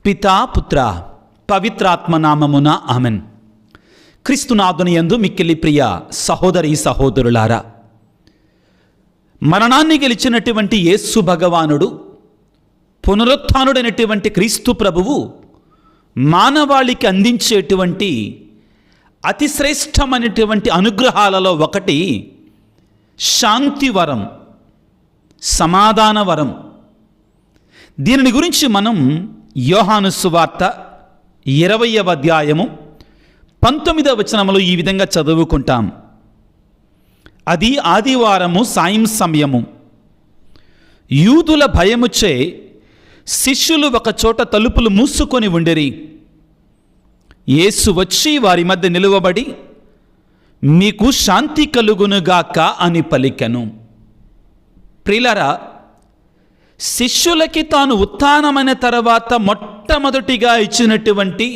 పితా పుత్ర పవిత్రాత్మ నామమున ఆమెన్. క్రీస్తునాథుని యందు మిక్కిలి ప్రియ సహోదరి సహోదరులారా, మరణాన్ని గెలిచినటువంటి యేసు భగవానుడు, పునరుత్థానుడైనటువంటి క్రీస్తు ప్రభువు మానవాళికి అందించేటువంటి అతి శ్రేష్టమైనటువంటి అనుగ్రహాలలో ఒకటి శాంతివరం, సమాధానవరం. దీనిని గురించి మనం యోహాను సువార్త 20వ అధ్యాయము 19వ వచనములో ఈ విధంగా చదువుకుంటాం. అది ఆదివారము సాయం సమయము. యూదుల భయముచే శిష్యులు ఒక చోట తలుపులు మూసుకొని ఉండిరి. యేసు వచ్చి వారి మధ్య నిలువబడి, మీకు శాంతి కలుగునుగాక అని పలికెను. ప్రియులారా, శిష్యులకి తాను ఉత్థానమైన తర్వాత మొట్టమొదటిగా ఇచ్చినటువంటి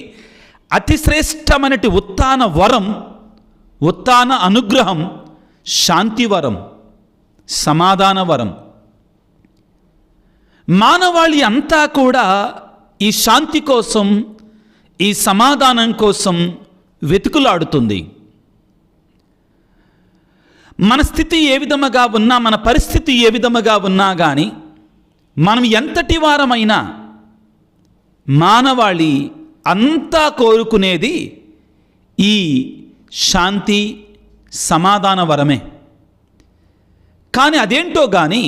అతి శ్రేష్టమైనటి ఉత్థాన వరం, ఉత్థాన అనుగ్రహం శాంతివరం, సమాధాన వరం. మానవాళి అంతా కూడా ఈ శాంతి కోసం, ఈ సమాధానం కోసం వెతుకులాడుతుంది. మన స్థితి ఏ విధముగా ఉన్నా, మన పరిస్థితి ఏ విధముగా ఉన్నా కానీ, మనం ఎంతటి వారమైనా మానవాళి అంతా కోరుకునేది ఈ శాంతి సమాధాన వరమే. కానీ అదేంటో కానీ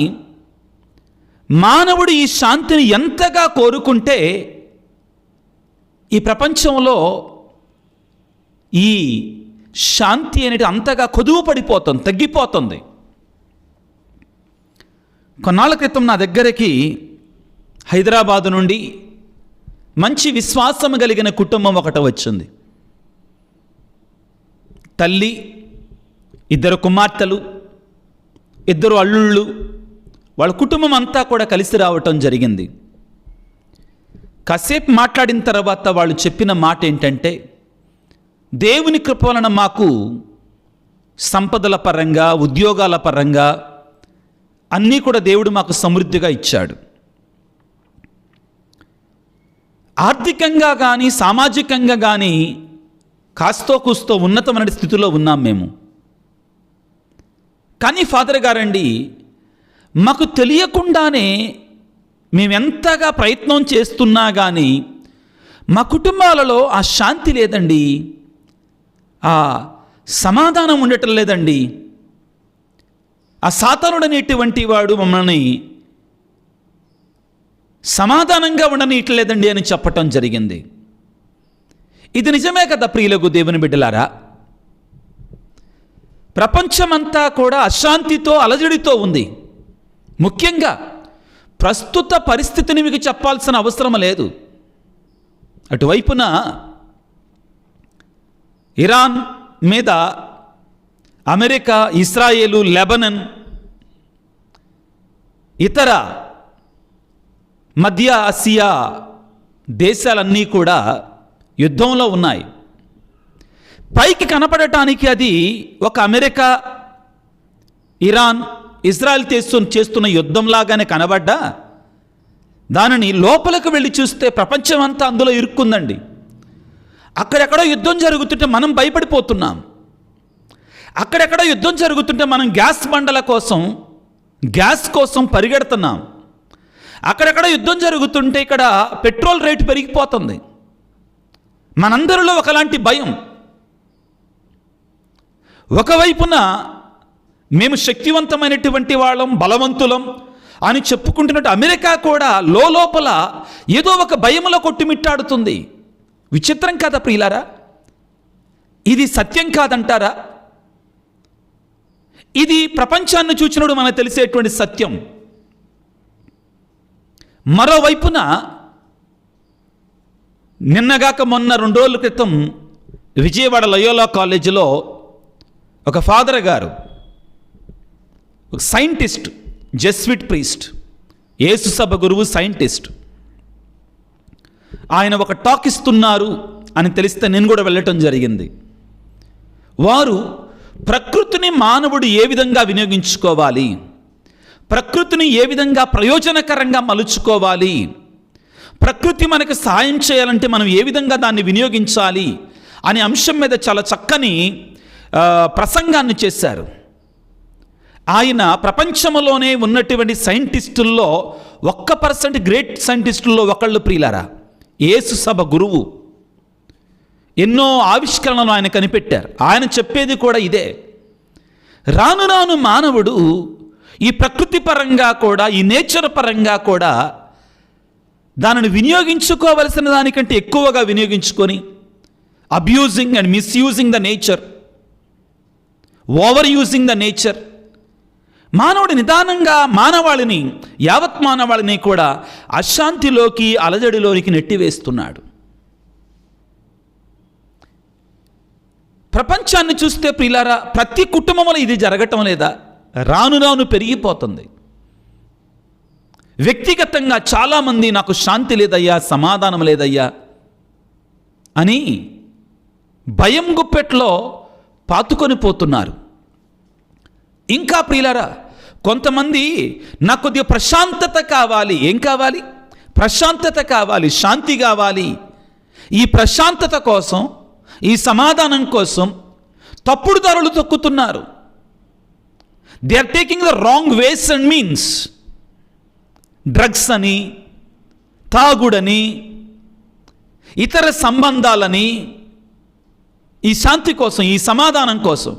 మానవుడు ఈ శాంతిని ఎంతగా కోరుకుంటే ఈ ప్రపంచంలో ఈ శాంతి అనేది అంతగా కొదువు పడిపోతుంది, తగ్గిపోతుంది. కొన్నాళ్ళ క్రితం నా దగ్గరికి హైదరాబాదు నుండి మంచి విశ్వాసం కలిగిన కుటుంబం ఒకటి వచ్చింది. తల్లి, 2 కుమార్తెలు, 2 అల్లుళ్ళు, వాళ్ళ కుటుంబం అంతా కూడా కలిసి రావటం జరిగింది. కాసేపు మాట్లాడిన తర్వాత వాళ్ళు చెప్పిన మాట ఏంటంటే, దేవుని కృప వలన మాకు సంపదల పరంగా, ఉద్యోగాల పరంగా అన్నీ కూడా దేవుడు మాకు సమృద్ధిగా ఇచ్చాడు. ఆర్థికంగా కానీ, సామాజికంగా కానీ కాస్తో కూస్తో ఉన్నతమైన స్థితిలో ఉన్నాం మేము. కానీ ఫాదర్ గారండి, మాకు తెలియకుండానే మేమెంతగా ప్రయత్నం చేస్తున్నా కానీ మా కుటుంబాలలో ఆ శాంతి లేదండి, ఆ సమాధానం ఉండటం లేదండి. ఆ సాతానుడనేటువంటి వాడు మమ్మల్ని సమాధానంగా ఉండనీయట్లేదండి అని చెప్పటం జరిగింది. ఇది నిజమే కదా ప్రియులకు దేవుని బిడ్డలారా. ప్రపంచమంతా కూడా అశాంతితో, అలజడితో ఉంది. ముఖ్యంగా ప్రస్తుత పరిస్థితిని మీకు చెప్పాల్సిన అవసరం లేదు. అటువైపున ఇరాన్ మీద అమెరికా, ఇస్రాయేలు, లెబనన్, ఇతర మధ్య ఆసియా దేశాలన్నీ కూడా యుద్ధంలో ఉన్నాయి. పైకి కనపడటానికి అది ఒక అమెరికా, ఇరాన్, ఇజ్రాయెల్ చేస్తున్న యుద్ధంలాగానే కనబడ్డా, దానిని లోపలికి వెళ్ళి చూస్తే ప్రపంచమంతా అందులో ఇరుక్కుందండి. అక్కడెక్కడో యుద్ధం జరుగుతుంటే మనం భయపడిపోతున్నాం. అక్కడెక్కడో యుద్ధం జరుగుతుంటే మనం గ్యాస్ బండల కోసం, గ్యాస్ కోసం పరిగెడుతున్నాం. అక్కడెక్కడ యుద్ధం జరుగుతుంటే ఇక్కడ పెట్రోల్ రేటు పెరిగిపోతుంది. మనందరిలో ఒకలాంటి భయం. ఒకవైపున మేము శక్తివంతమైనటువంటి వాళ్ళం, బలవంతులం అని చెప్పుకుంటున్నట్టు అమెరికా కూడా లోపల ఏదో ఒక భయములో కొట్టుమిట్టాడుతుంది. విచిత్రం కాదా ప్రియులారా? ఇది సత్యం కాదంటారా? ఇది ప్రపంచాన్ని చూచినప్పుడు మనకు తెలిసేటువంటి సత్యం. మరోవైపున నిన్నగాక మొన్న 2 రోజుల క్రితం విజయవాడ లయోలా కాలేజీలో ఒక ఫాదర్ గారు, ఒక సైంటిస్ట్, జెస్విట్ ప్రీస్ట్, యేసు సభ గురువు, సైంటిస్ట్, ఆయన ఒక టాక్ ఇస్తున్నారు అని తెలిస్తే నేను కూడా వెళ్ళటం జరిగింది. వారు ప్రకృతిని మానవుడు ఏ విధంగా వినియోగించుకోవాలి, ప్రకృతిని ఏ విధంగా ప్రయోజనకరంగా మలుచుకోవాలి, ప్రకృతి మనకు సహాయం చేయాలంటే మనం ఏ విధంగా దాన్ని వినియోగించాలి అనే అంశం మీద చాలా చక్కని ప్రసంగాన్ని చేశారు. ఆయన ప్రపంచంలోనే ఉన్నటువంటి సైంటిస్టుల్లో 1% గ్రేట్ సైంటిస్టుల్లో ఒకళ్ళు ప్రియులారా. యేసు సభ గురువు, ఎన్నో ఆవిష్కరణలు ఆయన కనిపెట్టారు. ఆయన చెప్పేది కూడా ఇదే. రాను రాను మానవుడు ఈ ప్రకృతి పరంగా కూడా, ఈ నేచర్ పరంగా కూడా దానిని వినియోగించుకోవలసిన దానికంటే ఎక్కువగా వినియోగించుకొని abusing and misusing the nature, over using the nature, మానవుడి నిదానంగా మానవాళిని, యావత్ మానవాళిని కూడా అశాంతిలోకి, అలజడిలోనికి నెట్టివేస్తున్నాడు. ప్రపంచాన్ని చూస్తే ప్రియులారా, ప్రతి కుటుంబంలో ఇది జరగటం లేదా? రాను రాను పెరిగిపోతుంది. వ్యక్తిగతంగా చాలామంది నాకు శాంతి లేదయ్యా, సమాధానం లేదయ్యా అని భయం గుప్పెట్లో పాతుకొని పోతున్నారు. ఇంకా ప్రియులారా, కొంతమంది నాకు కొద్దిగా ప్రశాంతత కావాలి. ఏం కావాలి? ప్రశాంతత కావాలి, శాంతి కావాలి. ఈ ప్రశాంతత కోసం, ఈ సమాధానం కోసం తప్పుడు దారులు తొక్కుతున్నారు. They are taking the wrong ways and means. Drugs అని, తాగుడని, ఇతర సంబంధాలని, ఈ శాంతి కోసం, ఈ సమాధానం కోసం.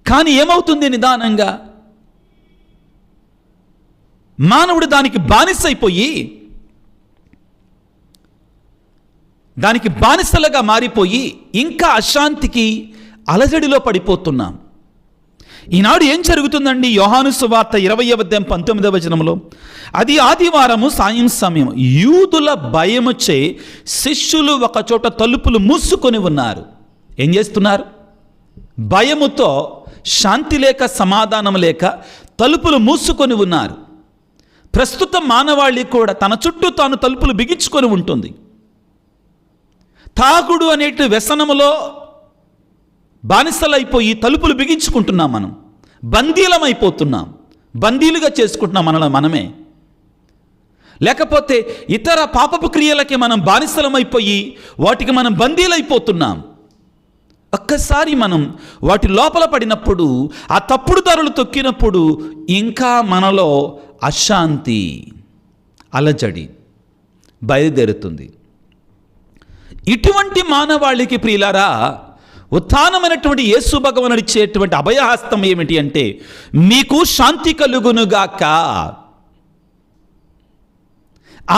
కానీ ఏమవుతుంది? నిదానంగా మానవుడు దానికి బానిసలుగా మారిపోయి ఇంకా అశాంతికి, అలజడిలో పడిపోతున్నాం. ఈనాడు ఏం జరుగుతుందండి? యోహాను సువార్త 20:19 అది ఆదివారము సాయం సమయం. యూదుల భయముచే శిష్యులు ఒకచోట తలుపులు మూసుకొని ఉన్నారు. ఏం చేస్తున్నారు? భయముతో, శాంతి లేక, సమాధానం లేక తలుపులు మూసుకొని ఉన్నారు. ప్రస్తుతం మానవాళి కూడా తన చుట్టూ తాను తలుపులు బిగించుకొని ఉంటుంది. తాగుడు అనేటి వ్యసనములో బానిసలైపోయి తలుపులు బిగించుకుంటున్నాం. మనం బందీలమైపోతున్నాం, బందీలుగా చేసుకుంటున్నాం మనలో మనమే. లేకపోతే ఇతర పాపపు క్రియలకి మనం బానిసలమైపోయి వాటికి మనం బందీలైపోతున్నాం. ఒక్కసారి మనం వాటి లోపల పడినప్పుడు, ఆ తప్పుడు దారులు తొక్కినప్పుడు ఇంకా మనలో అశాంతి, అలజడి బయలుదేరుతుంది. ఇటువంటి మానవాళికి ప్రియులారా, ఉత్థానమైనటువంటి యేసు భగవానుడు ఇచ్చేటువంటి అభయహస్తం ఏమిటి అంటే, మీకు శాంతి కలుగునుగాక.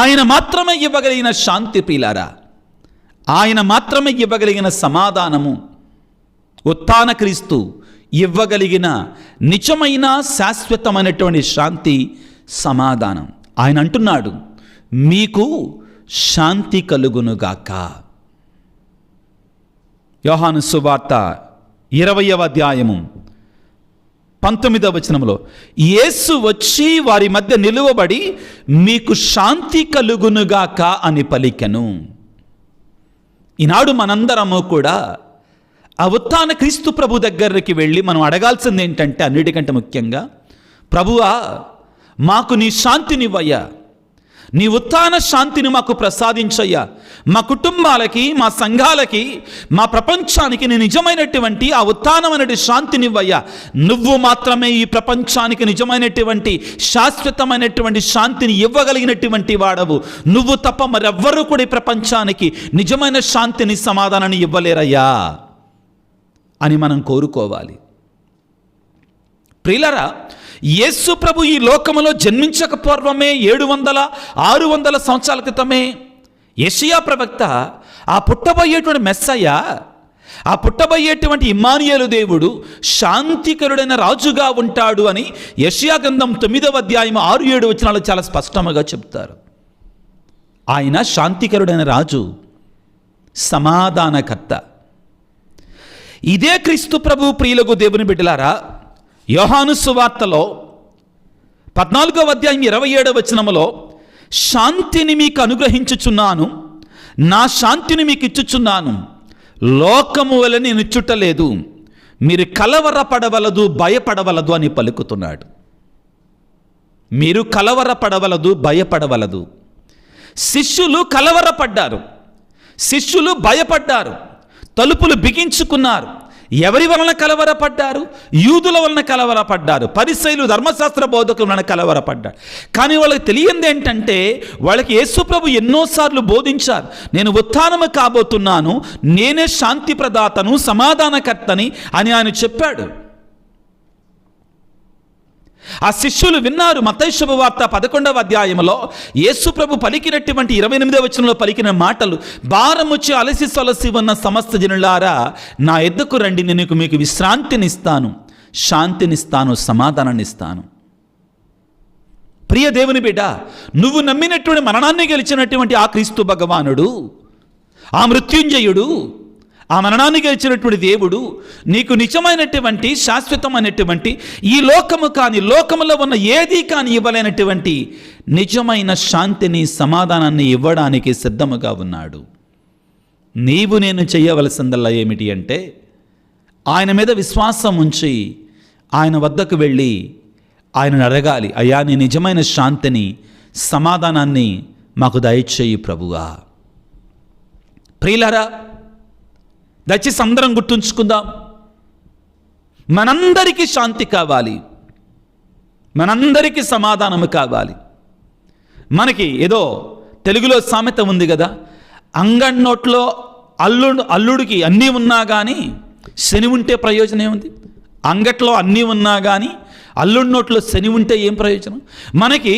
ఆయన మాత్రమే ఇవ్వగలిగిన శాంతి ప్రియులారా, ఆయన మాత్రమే ఇవ్వగలిగిన సమాధానము, ఉత్థాన క్రీస్తు ఇవ్వగలిగిన నిజమైన శాశ్వతమైనటువంటి శాంతి, సమాధానం. ఆయన అంటున్నాడు, మీకు శాంతి కలుగునుగాక. యోహాను సువార్త 20:19 యేసు వచ్చి వారి మధ్య నిలువబడి మీకు శాంతి కలుగునుగాక అని పలికెను. ఈనాడు మనందరము కూడా ఆ ఉత్థాన క్రీస్తు ప్రభు దగ్గరికి వెళ్ళి మనం అడగాల్సింది ఏంటంటే, అన్నిటికంటే ముఖ్యంగా, ప్రభువా మాకు నీ శాంతినివ్వయ్యా, నీ ఉత్థాన శాంతిని మాకు ప్రసాదించయ్యా. మా కుటుంబాలకి, మా సంఘాలకి, మా ప్రపంచానికి నీ నిజమైనటువంటి ఆ ఉత్థానమైనటువంటి శాంతినివ్వయ్యా. నువ్వు మాత్రమే ఈ ప్రపంచానికి నిజమైనటువంటి శాశ్వతమైనటువంటి శాంతిని ఇవ్వగలిగినటువంటి వాడవు. నువ్వు తప్ప మరెవ్వరూ కూడా ఈ ప్రపంచానికి నిజమైన శాంతిని, సమాధానాన్ని ఇవ్వలేరయ్యా అని మనం కోరుకోవాలి. ప్రియులారా, యేసు ప్రభు ఈ లోకములో జన్మించక పూర్వమే 700-600 సంవత్సరాల క్రితమే యెషయా ప్రవక్త ఆ పుట్టబోయేటువంటి మెస్సయ్య, ఆ పుట్టబోయేటువంటి ఇమ్మానుయేలు దేవుడు శాంతికరుడైన రాజుగా ఉంటాడు అని యెషయా గ్రంథం 9:6-7 చాలా స్పష్టంగా చెప్తారు. ఆయన శాంతికరుడైన రాజు, సమాధానకర్త. ఇదే క్రీస్తు ప్రభు ప్రియులకు దేవుని బిడ్డలారా, యోహాను సువార్తలో 14:27 శాంతిని మీకు అనుగ్రహించుచున్నాను, నా శాంతిని మీకు ఇచ్చుచున్నాను, లోకము వలె నేను ఇచ్చుటలేదు, మీరు కలవరపడవలదు, భయపడవలదు అని పలుకుతున్నాడు. మీరు కలవరపడవలదు, భయపడవలదు. శిష్యులు కలవరపడ్డారు, శిష్యులు భయపడ్డారు, తలుపులు బిగించుకున్నారు. ఎవరి వలన కలవరపడ్డారు? యూదుల వలన కలవరపడ్డారు, పరిసయ్యులు ధర్మశాస్త్ర బోధకుల వలన కలవరపడ్డారు. కానీ వాళ్ళకి తెలియంది ఏంటంటే, వాళ్ళకి యేసు ప్రభు ఎన్నోసార్లు బోధించారు, నేను ఉత్థానము కాబోతున్నాను, నేనే శాంతి ప్రదాతను, సమాధానకర్తని అని ఆయన చెప్పాడు. ఆ శిష్యులు విన్నారు. మత్తయి శుభవార్త 11వ అధ్యాయంలో యేసు ప్రభు పలికినటువంటి 28వ వచనంలో పలికిన మాటలు, భారముచ్చి అలసి సొలసి ఉన్న సమస్త జనులారా నా యొద్దకు రండి, నేను మీకు విశ్రాంతినిస్తాను, శాంతినిస్తాను, సమాధానాన్నిస్తాను. ప్రియ దేవుని బిడ్డ, నువ్వు నమ్మినటువంటి మరణాన్ని గెలిచినటువంటి ఆ క్రీస్తు భగవానుడు, ఆ మృత్యుంజయుడు, ఆ మరణాన్ని గెలిచినటువంటి దేవుడు నీకు నిజమైనటువంటి శాశ్వతమైనటువంటి ఈ లోకము కాని, లోకములో ఉన్న ఏదీ కాని ఇవ్వలేనటువంటి నిజమైన శాంతిని, సమాధానాన్ని ఇవ్వడానికి సిద్ధముగా ఉన్నాడు. నీవు నేను చేయవలసిందల్లా ఏమిటి అంటే, ఆయన మీద విశ్వాసం ఉంచి ఆయన వద్దకు వెళ్ళి ఆయనను అడగాలి, అయ్యా నీ నిజమైన శాంతిని, సమాధానాన్ని మాకు దయచేయి ప్రభువా. ప్రియులారా, దయచేసి అందరం గుర్తుంచుకుందాం, మనందరికీ శాంతి కావాలి, మనందరికీ సమాధానము కావాలి. మనకి ఏదో తెలుగులో సామెత ఉంది కదా, అంగడి నోట్లో అల్లుడికి అన్నీ ఉన్నా కానీ శని ఉంటే ప్రయోజనం ఏముంది? అంగట్లో అన్నీ ఉన్నా కానీ అల్లుడి నోట్లో శని ఉంటే ఏం ప్రయోజనం? మనకి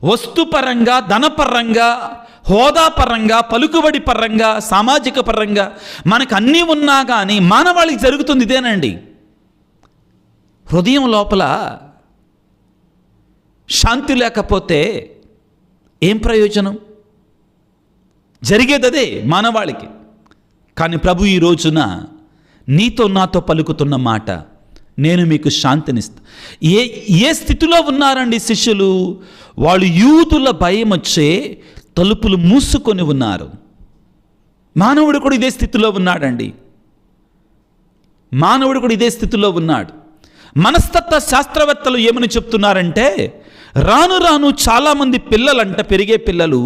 వస్తుపరంగా, ధనపరంగా, హోదాపరంగా, పలుకుబడి పరంగా, సామాజిక పరంగా మనకు అన్నీ ఉన్నా కానీ మానవాళికి జరుగుతుంది ఇదేనండి. హృదయం లోపల శాంతి లేకపోతే ఏం ప్రయోజనం? జరిగేది అదే మానవాళికి. కానీ ప్రభు ఈ రోజున నీతో నాతో పలుకుతున్న మాట, నేను మీకు శాంతినిస్తా. ఏ స్థితిలో ఉన్నారండి శిష్యులు? వాళ్ళు యూదుల భయం వచ్చే తలుపులు మూసుకొని ఉన్నారు. మానవుడు కూడా ఇదే స్థితిలో ఉన్నాడండి. మానవుడు కూడా ఇదే స్థితిలో ఉన్నాడు. మనస్తత్వ శాస్త్రవేత్తలు ఏమని చెప్తున్నారంటే, రాను రాను చాలామంది పిల్లలంట, పెరిగే పిల్లలు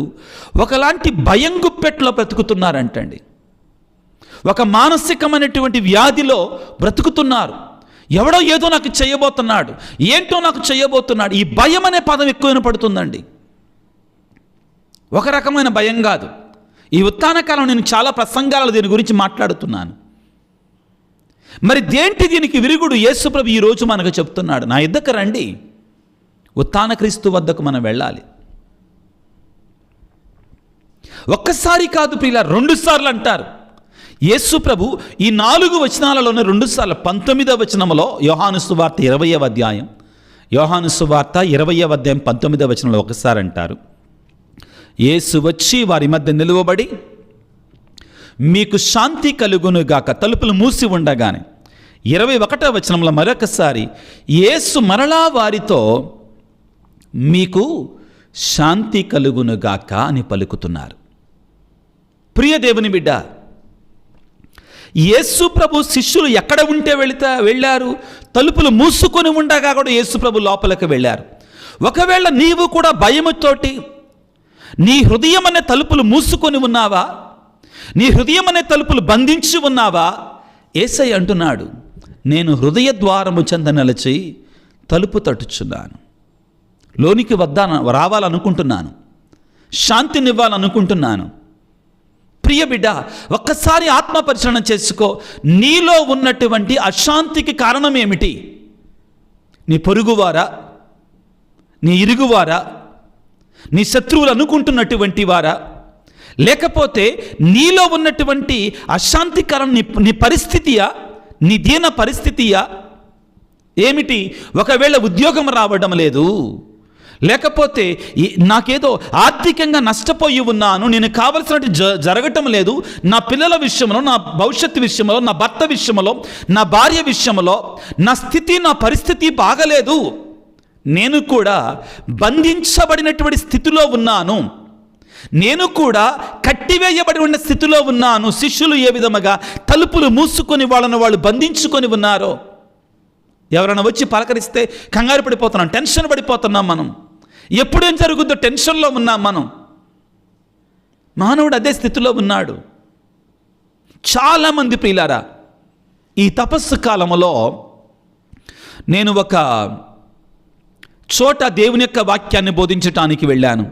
ఒకలాంటి భయం గుప్పెట్లో బ్రతుకుతున్నారంటండి. ఒక మానసికమైనటువంటి వ్యాధిలో బ్రతుకుతున్నారు. ఎవడో ఏదో నాకు చేయబోతున్నాడు, ఏంటో నాకు చేయబోతున్నాడు, ఈ భయం అనే పదం ఎక్కువ వినపడుతుందండి. ఒక రకమైన భయం కాదు. ఈ ఉత్థాన కాలం నేను చాలా ప్రసంగాలు దీని గురించి మాట్లాడుతున్నాను. మరి దేంటి దీనికి విరుగుడు? యేసు ప్రభు ఈరోజు మనకు చెప్తున్నాడు, నా యొద్దకు రండి, ఉత్థాన క్రీస్తు వద్దకు మనం వెళ్ళాలి. ఒక్కసారి కాదు ప్రియులారా, 2 సార్లు అంటారు యేసు ప్రభు. ఈ 4 వచనాలలోనే 2 సార్లు 19వ వచనంలో యోహాను సువార్త 20వ అధ్యాయం, యోహాను సువార్త 20వ అధ్యాయం 19వ వచనంలో ఒకసారి అంటారు, యేసు వచ్చి వారి మధ్య నిలువబడి మీకు శాంతి కలుగునుగాక, తలుపులు మూసి ఉండగానే. 21వ వచనంలో మరొకసారి యేసు మరలా వారితో మీకు శాంతి కలుగునుగాక అని పలుకుతున్నారు. ప్రియ దేవుని బిడ్డ, యేసు ప్రభు శిష్యులు ఎక్కడ ఉంటే వెళ్ళారు? తలుపులు మూసుకొని ఉండగా కూడా యేసు ప్రభు లోపలికి వెళ్ళారు. ఒకవేళ నీవు కూడా భయముతోటి నీ హృదయం అనే తలుపులు మూసుకొని ఉన్నావా? నీ హృదయం అనే తలుపులు బంధించి ఉన్నావా? యేసయ్య అంటున్నాడు, నేను హృదయ ద్వారము చెంత నిలిచి తలుపు తట్టుచున్నాను, లోనికి రావాలనుకుంటున్నాను, శాంతినివ్వాలనుకుంటున్నాను. ప్రియ బిడ్డ, ఒక్కసారి ఆత్మ పరిశీలన చేసుకో. నీలో ఉన్నటువంటి అశాంతికి కారణం ఏమిటి? నీ పొరుగువారా, నీ ఇరుగువారా, నీ శత్రువులు అనుకుంటున్నటువంటి వారా, లేకపోతే నీలో ఉన్నటువంటి అశాంతికరం నీ పరిస్థితియా, నీ దీన పరిస్థితియా ఏమిటి? ఒకవేళ ఉద్యోగం రావడం లేదు, లేకపోతే నాకేదో ఆర్థికంగా నష్టపోయి ఉన్నాను, నేను కావలసినట్టు జరగటం లేదు, నా పిల్లల విషయంలో, నా భవిష్యత్తు విషయంలో, నా భర్త విషయంలో, నా భార్య విషయంలో నా స్థితి, నా పరిస్థితి బాగలేదు, నేను కూడా బంధించబడినటువంటి స్థితిలో ఉన్నాను, నేను కూడా కట్టివేయబడి ఉన్న స్థితిలో ఉన్నాను. శిష్యులు ఏ విధముగా తలుపులు మూసుకొని వాళ్ళను వాళ్ళు బంధించుకొని ఉన్నారో, ఎవరైనా వచ్చి పలకరిస్తే కంగారు పడిపోతున్నాం, టెన్షన్ పడిపోతున్నాం. మనం ఎప్పుడేం జరుగుద్దో టెన్షన్లో ఉన్నాం. మనం మానవుడు అదే స్థితిలో ఉన్నాడు. చాలామంది ప్రియులారా, ఈ తపస్సు కాలంలో నేను ఒక చోట దేవుని యొక్క వాక్యాన్ని బోధించటానికి వెళ్ళాను.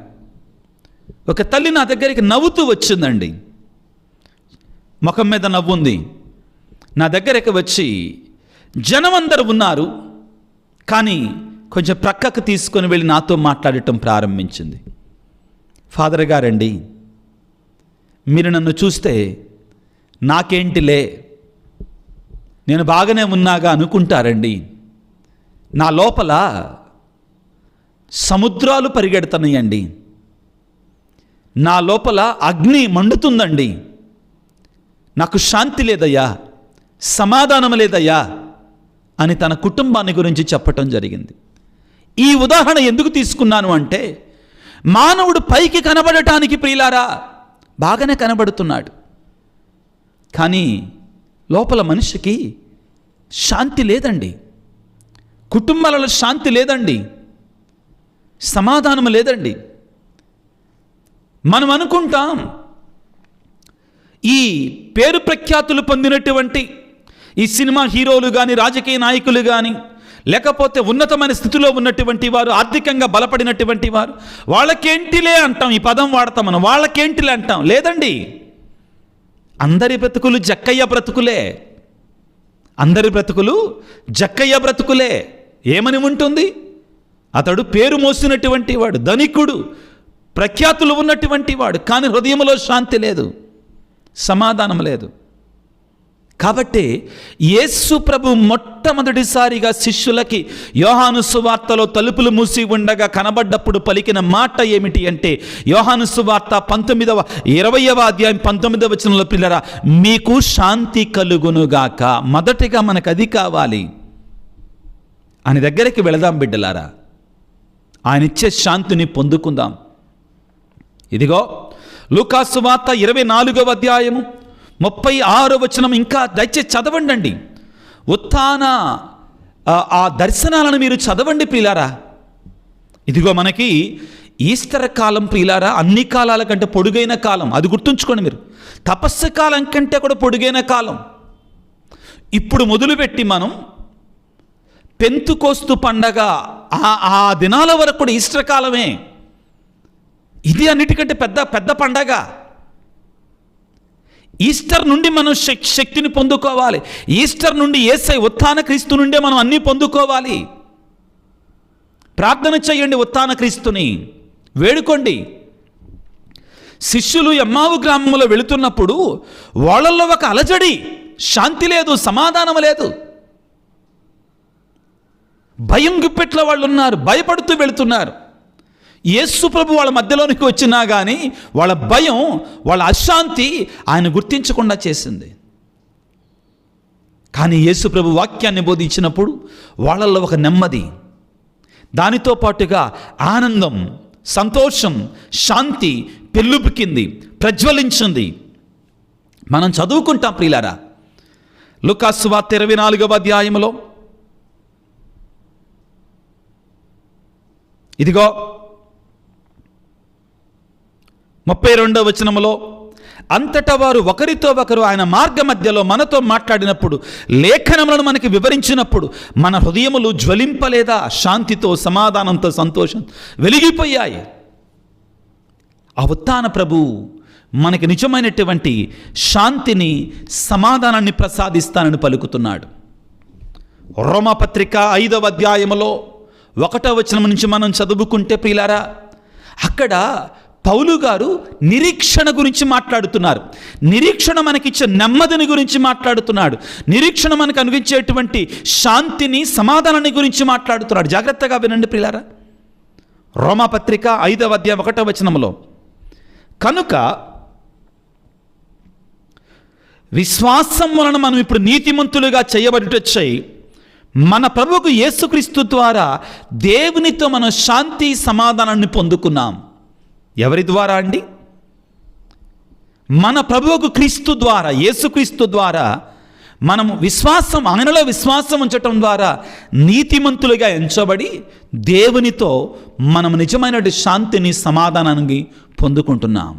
ఒక తల్లి నా దగ్గరికి నవ్వుతూ వచ్చిందండి. ముఖం మీద నవ్వుంది. నా దగ్గరికి వచ్చి, జనం అందరూ ఉన్నారు కానీ కొంచెం ప్రక్కకు తీసుకొని వెళ్ళి నాతో మాట్లాడటం ప్రారంభించింది. ఫాదర్ గారండి, మీరు నన్ను చూస్తే నాకేంటిలే, నేను బాగానే ఉన్నాగా అనుకుంటారండి. నా లోపల సముద్రాలు పరిగెడుతున్నాయండి, నా లోపల అగ్ని మండుతుందండి, నాకు శాంతి లేదయ్యా, సమాధానం లేదయ్యా అని తన కుటుంబాన్ని గురించి చెప్పటం జరిగింది. ఈ ఉదాహరణ ఎందుకు తీసుకున్నాను అంటే, మానవుడు పైకి కనబడటానికి ప్రియులారా బాగానే కనబడుతున్నాడు, కానీ లోపల మనిషికి శాంతి లేదండి, కుటుంబాలలో శాంతి లేదండి, సమాధానం లేదండి. మనం అనుకుంటాం ఈ పేరు ప్రఖ్యాతులు పొందినటువంటి ఈ సినిమా హీరోలు కానీ, రాజకీయ నాయకులు కానీ, లేకపోతే ఉన్నతమైన స్థితిలో ఉన్నటువంటి వారు, ఆర్థికంగా బలపడినటువంటి వారు, వాళ్ళకేంటిలే అంటాం, ఈ పదం వాడతాం మనం, వాళ్ళకేంటిలే అంటాం. లేదండి, అందరి బ్రతుకులు జక్కయ్య బ్రతుకులే, అందరి బ్రతుకులు జక్కయ్య బ్రతుకులే. ఏమని ఉంటుంది? అతడు పేరు మోసినటువంటి వాడు, ధనికుడు, ప్రఖ్యాతులు ఉన్నటువంటి వాడు, కానీ హృదయంలో శాంతి లేదు, సమాధానం లేదు. కాబట్టి యేసు ప్రభు మొట్టమొదటిసారిగా శిష్యులకి యోహాను సువార్తలో తలుపులు మూసి ఉండగా కనబడ్డప్పుడు పలికిన మాట ఏమిటి అంటే, యోహాను సువార్త 20వ అధ్యాయం 19వ వచనంలో, పిల్లరా మీకు శాంతి కలుగునుగాక. మొదటిగా మనకు అది కావాలి. ఆయన దగ్గరికి వెళదాం బిడ్డలారా, ఆయన ఇచ్చే శాంతిని పొందుకుందాం. ఇదిగో లూకాసు వార్త 24వ అధ్యాయము 36వ వచనం, ఇంకా దయచేసి చదవండి. ఉత్థాన ఆ దర్శనాలను మీరు చదవండి ప్రియులారా. ఇదిగో మనకి ఈస్టర్ కాలం ప్రియులారా అన్ని కాలాల కంటే పొడుగైన కాలం, అది గుర్తుంచుకోండి మీరు. తపస్సు కాలం కంటే కూడా పొడుగైన కాలం. ఇప్పుడు మొదలుపెట్టి మనం పెంతుకోస్తు పండగ ఆ దినాల వరకు కూడా ఈస్టర్ కాలమే. ఇది అన్నిటికంటే పెద్ద పండగ. ఈస్టర్ నుండి మనం శక్తిని పొందుకోవాలి. ఈస్టర్ నుండి యేసై ఉత్థాన క్రీస్తు నుండే మనం అన్నీ పొందుకోవాలి. ప్రార్థన చేయండి, ఉత్థాన క్రీస్తుని వేడుకోండి. శిష్యులు ఎమ్మావు గ్రామంలో వెళుతున్నప్పుడు వాళ్ళల్లో ఒక అలజడి, శాంతి లేదు, సమాధానం లేదు, భయం గుప్పెట్ల వాళ్ళు ఉన్నారు, భయపడుతూ వెళుతున్నారు. యేసు ప్రభు వాళ్ళ మధ్యలోనికి వచ్చినా కానీ వాళ్ళ భయం, వాళ్ళ అశాంతి ఆయన గుర్తించకుండా చేసింది. కానీ యేసు ప్రభు వాక్యాన్ని బోధించినప్పుడు వాళ్ళల్లో ఒక నెమ్మది, దానితో పాటుగా ఆనందం, సంతోషం, శాంతి పెళ్ళుబికింది, ప్రజ్వలించింది. మనం చదువుకుంటాం ప్రియులారా, లూకాసు వార్త 24వ అధ్యాయంలో. ఇదిగో 32వ వచనంలో, అంతటా వారు ఒకరితో ఒకరు ఆయన మార్గ మధ్యలో మనతో మాట్లాడినప్పుడు, లేఖనములను మనకి వివరించినప్పుడు మన హృదయములు జ్వలింపలేదా? శాంతితో, సమాధానంతో, సంతోషం వెలిగిపోయాయి. ఆ ఉత్థాన ప్రభు మనకి నిజమైనటువంటి శాంతిని, సమాధానాన్ని ప్రసాదిస్తానని పలుకుతున్నాడు. రోమాపత్రిక 5వ అధ్యాయములో 1వ వచనం నుంచి మనం చదువుకుంటే ప్రియులారా, అక్కడ పౌలు గారు నిరీక్షణ గురించి మాట్లాడుతున్నారు. నిరీక్షణ మనకిచ్చే నెమ్మదిని గురించి మాట్లాడుతున్నాడు. నిరీక్షణ మనకు అనుగించేటువంటి శాంతిని, సమాధానాన్ని గురించి మాట్లాడుతున్నాడు. జాగ్రత్తగా వినండి ప్రియులారా. రోమాపత్రిక 5వ అధ్యాయం 1వ వచనంలో, కనుక విశ్వాసం వలన మనం ఇప్పుడు నీతిమంతులుగా చేయబడుటొచ్చాయి, మన ప్రభువుకు యేసుక్రీస్తు ద్వారా దేవునితో మనం శాంతి, సమాధానాన్ని పొందుకున్నాం. ఎవరి ద్వారా అండి? మన ప్రభువుకు క్రీస్తు ద్వారా, యేసుక్రీస్తు ద్వారా మనము విశ్వాసం, ఆయనలో విశ్వాసం ఉంచటం ద్వారా నీతిమంతులుగా ఎంచబడి దేవునితో మనం నిజమైన శాంతిని, సమాధానాన్ని పొందుకుంటున్నాం.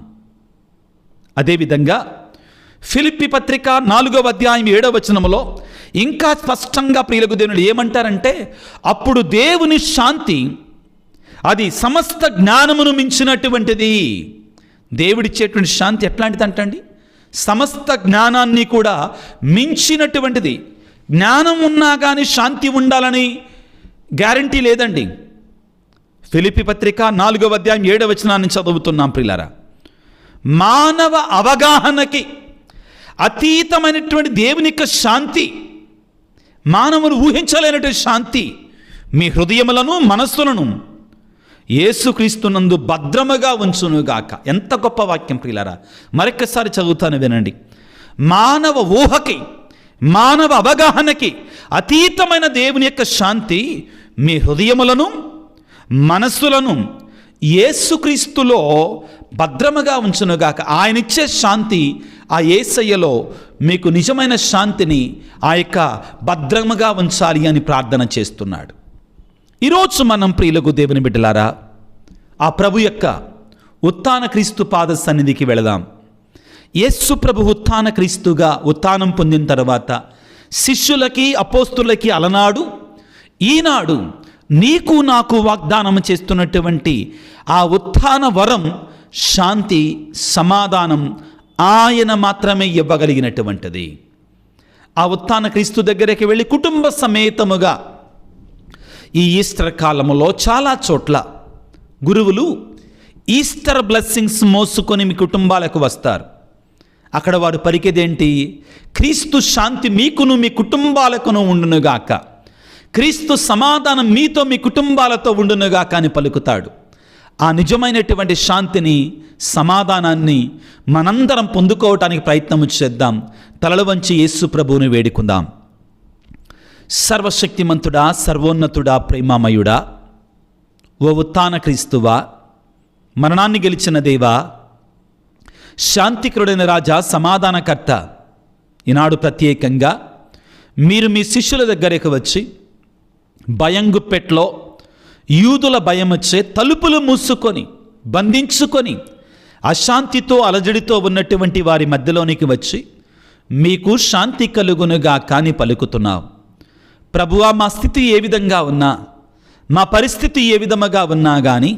అదేవిధంగా ఫిలిప్పీ పత్రిక 4వ అధ్యాయం 7వ వచనములో ఇంకా స్పష్టంగా ప్రియులకు దేవుని ఏమంటారంటే, అప్పుడు దేవుని శాంతి అది సమస్త జ్ఞానమును మించినటువంటిది. దేవుడిచ్చేటువంటి శాంతి ఎట్లాంటిది అంటండి? సమస్త జ్ఞానాన్ని కూడా మించినటువంటిది. జ్ఞానం ఉన్నా కానీ శాంతి ఉండాలని గ్యారంటీ లేదండి. ఫిలిప్పీ పత్రిక 4వ అధ్యాయం 7వ వచనాన్ని చదువుతున్నాం ప్రియులారా. మానవ అవగాహనకి అతీతమైనటువంటి దేవుని యొక్క శాంతి, మానవులు ఊహించలేనటువంటి శాంతి మీ హృదయములను మనస్సులను యేసుక్రీస్తునందు భద్రముగా ఉంచునుగాక. ఎంత గొప్ప వాక్యం ప్రియులారా! మరొకసారి చదువుతాను వినండి. మానవ ఊహకి, మానవ అవగాహనకి అతీతమైన దేవుని యొక్క శాంతి మీ హృదయములను మనస్సులను యేసుక్రీస్తులో భద్రముగా ఉంచునుగాక. ఆయన ఇచ్చే శాంతి, ఆ యేసయ్యలో మీకు నిజమైన శాంతిని ఆ యొక్క భద్రముగా ఉంచాలి అని ప్రార్థన చేస్తున్నాడు. ఈరోజు మనం ప్రియులకు దేవుని బిడ్డలారా, ఆ ప్రభు యొక్క ఉత్థాన క్రీస్తు పాద సన్నిధికి వెళదాం. యేసు ప్రభు ఉత్థాన క్రీస్తుగా ఉత్థానం పొందిన తర్వాత శిష్యులకి, అపోస్తులకి అలనాడు, ఈనాడు నీకు నాకు వాగ్దానం చేస్తున్నటువంటి ఆ ఉత్థాన వరం, శాంతి, సమాధానం ఆయన మాత్రమే ఇవ్వగలిగినటువంటిది. ఆ ఉత్థాన క్రీస్తు దగ్గరికి వెళ్ళి కుటుంబ సమేతముగా ఈ ఈస్టర్ కాలంలో చాలా చోట్ల గురువులు ఈస్టర్ బ్లెస్సింగ్స్ మోసుకొని మీ కుటుంబాలకు వస్తారు. అక్కడ వారు పలికేదేంటి? క్రీస్తు శాంతి మీకును మీ కుటుంబాలకును ఉండునుగాక, క్రీస్తు సమాధానం మీతో మీ కుటుంబాలతో ఉండునుగాక అని పలుకుతాడు. ఆ నిజమైనటువంటి శాంతిని, సమాధానాన్ని మనందరం పొందుకోవటానికి ప్రయత్నం చేద్దాం. తలలు వంచి యేసు ప్రభువుని వేడుకుందాం. సర్వశక్తిమంతుడా, సర్వోన్నతుడా, ప్రేమామయుడా, ఓ ఉత్థాన క్రీస్తువా, మరణాన్ని గెలిచిన దేవా, శాంతికరుడైన రాజా, సమాధానకర్త, ఈనాడు ప్రత్యేకంగా మీరు మీ శిష్యుల దగ్గరకు వచ్చి భయంగుప్పెట్లో యూదుల భయం వచ్చే తలుపులు మూసుకొని బంధించుకొని అశాంతితో అలజడితో ఉన్నటువంటి వారి మధ్యలోనికి వచ్చి మీకు శాంతి కలుగునుగా కానీ పలుకుతున్నావు. ప్రభువా, మా స్థితి ఏ విధంగా ఉన్నా, మా పరిస్థితి ఏ విధముగా ఉన్నా కానీ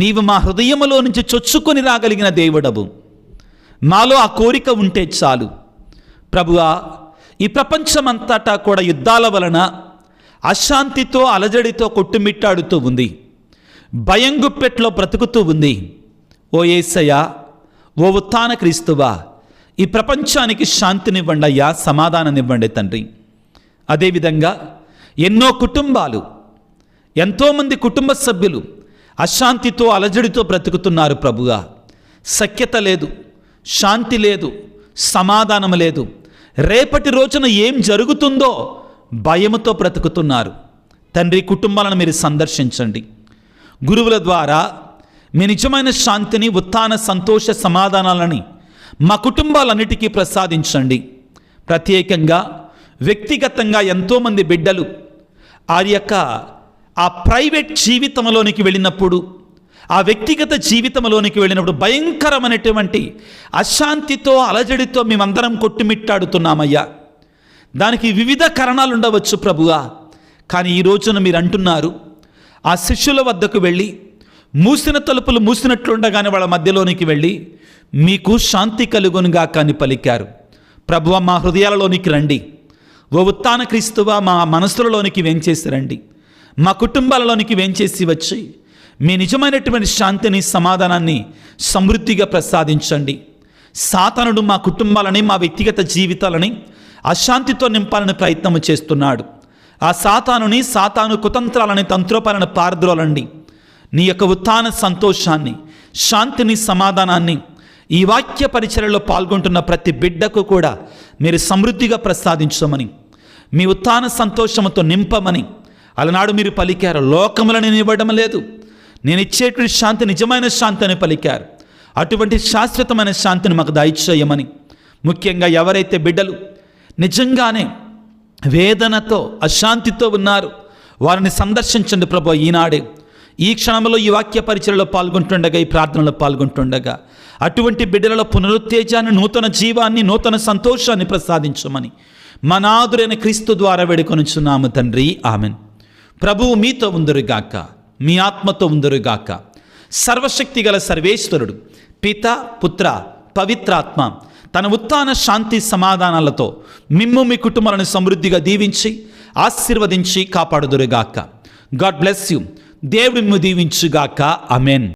నీవు మా హృదయములో నుంచి చొచ్చుకొని రాగలిగిన దేవుడవు. మాలో ఆ కోరిక ఉంటే చాలు. ప్రభువా, ఈ ప్రపంచమంతటా కూడా యుద్ధాల వలన అశాంతితో అలజడితో కొట్టుమిట్టాడుతూ ఉంది, భయంగుప్పెట్లో బ్రతుకుతూ ఉంది. ఓ యేసయ్యా, ఓ ఉత్థాన క్రీస్తువా, ఈ ప్రపంచానికి శాంతినివ్వండి అయ్యా, సమాధానాన్నివ్వండి తండ్రి. అదేవిధంగా ఎన్నో కుటుంబాలు, ఎంతోమంది కుటుంబ సభ్యులు అశాంతితో అలజడితో బ్రతుకుతున్నారు. ప్రభువా, సఖ్యత లేదు, శాంతి లేదు, సమాధానం లేదు. రేపటి రోజున ఏం జరుగుతుందో భయముతో బ్రతుకుతున్నారు. తండ్రి, కుటుంబాలను మీరు సందర్శించండి. గురువుల ద్వారా మీ నిజమైన శాంతిని, ఉత్థాన సంతోష సమాధానాలని మా కుటుంబాలన్నిటికీ ప్రసాదించండి. ప్రత్యేకంగా వ్యక్తిగతంగా ఎంతోమంది బిడ్డలు ఆ ప్రైవేట్ జీవితంలోనికి వెళ్ళినప్పుడు, ఆ వ్యక్తిగత జీవితంలోనికి వెళ్ళినప్పుడు భయంకరమైనటువంటి అశాంతితో అలజడితో మేమందరం కొట్టుమిట్టాడుతున్నామయ్యా. దానికి వివిధ కారణాలు ఉండవచ్చు ప్రభువా. కానీ ఈ రోజున మీరు అంటున్నారు, ఆ శిష్యుల వద్దకు వెళ్ళి మూసిన తలుపులు మూసినట్లుండగానే వాళ్ళ మధ్యలోనికి వెళ్ళి మీకు శాంతి కలుగునుగా కానీ పలికారు. ప్రభువా, మా హృదయాలలోనికి రండి. ఓ ఉత్థాన క్రీస్తువా, మా మనసులలోనికి వేంచేసి రండి. మా కుటుంబాలలోనికి వేంచేసి వచ్చి మీ నిజమైనటువంటి శాంతిని, సమాధానాన్ని సమృద్ధిగా ప్రసాదించండి. సాతానుడు మా కుటుంబాలని, మా వ్యక్తిగత జీవితాలని అశాంతితో నింపాలని ప్రయత్నం చేస్తున్నాడు. ఆ సాతాను కుతంత్రాలని, తంత్రోపాలను పారద్రోలండి. నీ యొక్క ఉత్థాన సంతోషాన్ని, శాంతిని, సమాధానాన్ని ఈ వాక్య పరిచర్యలో పాల్గొంటున్న ప్రతి బిడ్డకు కూడా మీరు సమృద్ధిగా ప్రసాదించమని, మీ ఉత్థాన సంతోషంతో నింపమని అలనాడు మీరు పలికారు. లోకములను నేను ఇవ్వడం లేదు, నేను ఇచ్చేటువంటి శాంతి నిజమైన శాంతి అని పలికారు. అటువంటి శాశ్వతమైన శాంతిని మాకు దయచేయమని, ముఖ్యంగా ఎవరైతే బిడ్డలు నిజంగానే వేదనతో, అశాంతితో ఉన్నారు వారిని సందర్శించండి ప్రభు. ఈనాడే, ఈ క్షణంలో ఈ వాక్య పరిచర్యలో పాల్గొంటుండగా, ఈ ప్రార్థనలో పాల్గొంటుండగా అటువంటి బిడ్డలలో పునరుత్తేజాన్ని, నూతన జీవాన్ని, నూతన సంతోషాన్ని ప్రసాదించమని మనాదురైన క్రీస్తు ద్వారా వేడుకొనుచున్నాము తండ్రి, ఆమెన్. ప్రభువు మీతో ఉందరుగాక, మీ ఆత్మతో ఉందరుగాక. సర్వశక్తి గల సర్వేశ్వరుడు పిత, పుత్ర, పవిత్రాత్మ తన ఉత్థాన శాంతి సమాధానాలతో మిమ్ము మీ కుటుంబాలను సమృద్ధిగా దీవించి ఆశీర్వదించి కాపాడుదురుగాక. God bless you. దేవుడు మిమ్ము దీవించుగాక. ఆమెన్.